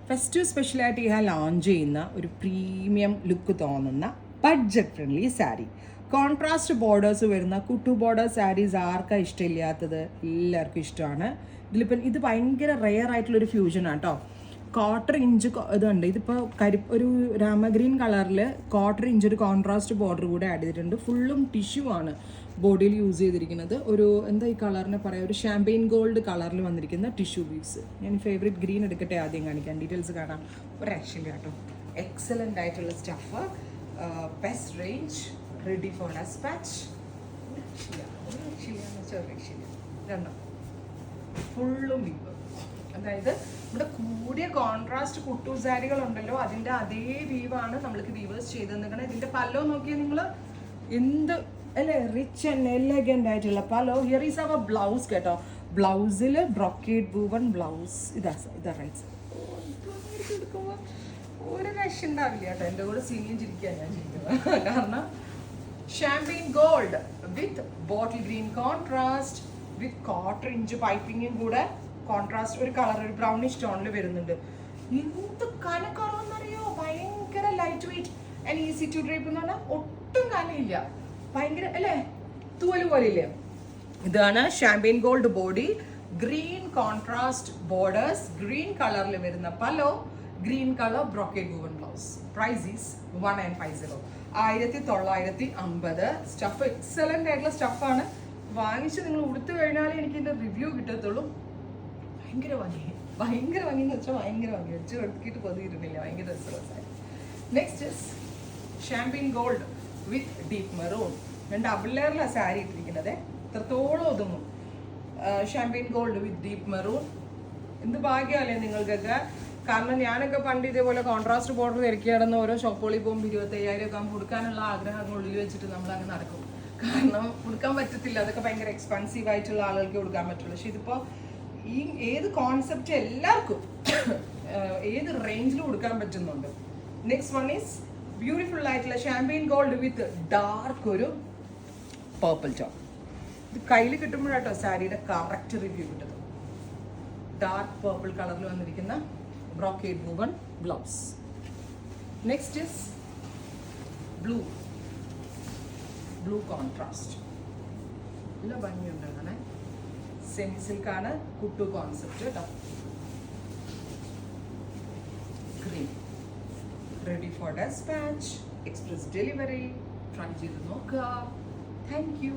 Festive സ്പെഷ്യലായിട്ട് ഞാൻ launch ചെയ്യുന്ന ഒരു പ്രീമിയം ലുക്ക് തോന്നുന്ന budget friendly sari. Contrast borders വരുന്ന കുട്ടു ബോർഡർ സാരീസ് ആർക്കാണ് ഇഷ്ടമില്ലാത്തത്? എല്ലാവർക്കും ഇഷ്ടമാണ്. ഇതിലിപ്പം ഇത് ഭയങ്കര റെയർ ആയിട്ടുള്ളൊരു ഫ്യൂഷനാണ് കേട്ടോ. 1/4 ഇഞ്ച് ഇതുണ്ട്. ഇതിപ്പോൾ ഒരു രാമഗ്രീൻ കളറിൽ 1/4 ഇഞ്ച് ഒരു കോൺട്രാസ്റ്റ് ബോർഡർ കൂടെ ആഡ് ചെയ്തിട്ടുണ്ട്. ഫുള്ളും ടിഷ്യൂ ആണ് ബോഡിയിൽ യൂസ് ചെയ്തിരിക്കുന്നത്. ഒരു എന്താ ഈ കളറിനെ പറയാം, ഒരു ഷാമ്പെയിൻ ഗോൾഡ് കളറിൽ വന്നിരിക്കുന്ന ടിഷ്യൂ ബീഡ്സ്. ഞാൻ ഫേവറേറ്റ് ഗ്രീൻ എടുക്കട്ടെ ആദ്യം കാണിക്കാം, ഡീറ്റെയിൽസ് കാണാം. ഒരു രക്ഷയില്ല കേട്ടോ, എക്സലൻ്റ് ആയിട്ടുള്ള stuff. Best range, ready for dispatch. രണ്ടോ ഫുള്ളും വീവ്. അതായത് ഇവിടെ കൂടിയ കോൺട്രാസ്റ്റ് കുട്ടു സാരികൾ ഉണ്ടല്ലോ, അതിൻ്റെ അതേ വീവാണ് നമ്മൾക്ക് വീവേഴ്സ് ചെയ്ത് നിൽക്കണം. ഇതിൻ്റെ പല്ലോ നോക്കിയാൽ നിങ്ങൾ എന്ത് അല്ലേ, റിച്ച് ആൻഡ് എലഗൻ്റ് ആയിട്ടുള്ള പല്ലോ. ഹിയർ ഈസ് അവർ ബ്ലൗസ് കേട്ടോ. ബ്ലൗസിൽ ബ്രോക്കേഡ് വൂവൺ ബ്ലൗസ്. ഇതാ റൈറ്റ് എടുക്കുമ്പോൾ ഒരു രക്ഷ ഉണ്ടാവില്ല കേട്ടോ. എൻ്റെ കൂടെ സീനിയും ചിരിക്കാൻ ഞാൻ ചിരിക്കുന്നത്. കാരണം champagne gold with bottle green contrast with 1/4 inch പൈപ്പിങ്ങും കൂടെ കോൺട്രാസ്റ്റ് ഒരു കളർ, ഒരു ബ്രൗണിഷ് ടോണിൽ വരുന്നുണ്ട്. എന്ത് കനക്കുറവെന്നറിയോ, ഭയങ്കര light weight and easy to drape എന്ന് പറഞ്ഞാൽ ഒട്ടും കനയില്ല, ഭയങ്കര അല്ലേ, തൂവല് പോലെ ഇല്ലേ. ഇതാണ് champagne gold body, green contrast borders, green കളറിൽ വരുന്ന pallu, green colour brocade woven blouse. Price is 1950, 1950. Stuff excellent ആയിട്ടുള്ള സ്റ്റഫാണ്. വാങ്ങിച്ച് നിങ്ങൾ ഉടുത്തു കഴിഞ്ഞാലേ എനിക്ക് ഇതിൻ്റെ റിവ്യൂ കിട്ടത്തുള്ളൂ. ഭയങ്കര ഭംഗി എന്ന് വെച്ചാൽ ഭയങ്കര ഭംഗി. വെച്ച് കൊടുത്തിട്ട് പൊതിയിട്ടില്ല, ഭയങ്കര രസമായി. Next is champagne gold with deep maroon. ഞാൻ ഡബിൾ ലെയറിലാണ് സാരി ഇട്ടിരിക്കുന്നത്, എത്രത്തോളം ഒതുങ്ങും. Champagne gold with deep maroon. എന്ത് ഭാഗ്യമല്ലേ നിങ്ങൾക്കൊക്കെ. കാരണം ഞാനൊക്കെ പണ്ട് ഇതേപോലെ കോൺട്രാസ്റ്റ് ബോർഡർ തിരക്കി കിടന്ന് ഓരോ ഷോപ്പുകളിൽ പോകുമ്പോൾ 25,000 ഒക്കെ കൊടുക്കാനുള്ള ആഗ്രഹങ്ങൾ ഉള്ളിൽ വെച്ചിട്ട് നമ്മളങ്ങ് നടക്കും. കാരണം കൊടുക്കാൻ പറ്റത്തില്ല, അതൊക്കെ ഭയങ്കര എക്സ്പെൻസീവ് ആയിട്ടുള്ള ആളുകൾക്ക് കൊടുക്കാൻ പറ്റുള്ളൂ. പക്ഷെ ഇതിപ്പോൾ ഈ ഏത് കോൺസെപ്റ്റ് എല്ലാവർക്കും ഏത് റേഞ്ചിൽ കൊടുക്കാൻ പറ്റുന്നുണ്ട്. നെക്സ്റ്റ് വൺ ഈസ് ബ്യൂട്ടിഫുൾ ആയിട്ടുള്ള ഷാമ്പെയിൻ ഗോൾഡ് വിത്ത് ഡാർക്ക് ഒരു പേർപ്പിൾ ടോൺ. ഇത് കയ്യിൽ കിട്ടുമ്പോഴാട്ടോ സാരിയുടെ കറക്റ്റ് റിവ്യൂ കിട്ടുന്നത്. ഡാർക്ക് പേർപ്പിൾ കളറിൽ വന്നിരിക്കുന്ന brocade woven blouse. Next is blue contrast. നല്ല ഭംഗിയുണ്ട് അങ്ങനെ. സെമി സിൽക്കാണ്, കുട്ടു കോൺസെപ്റ്റ് കേട്ടോ. Green, ready for dispatch, express delivery. Try ചെയ്ത് നോക്കുക. Thank U.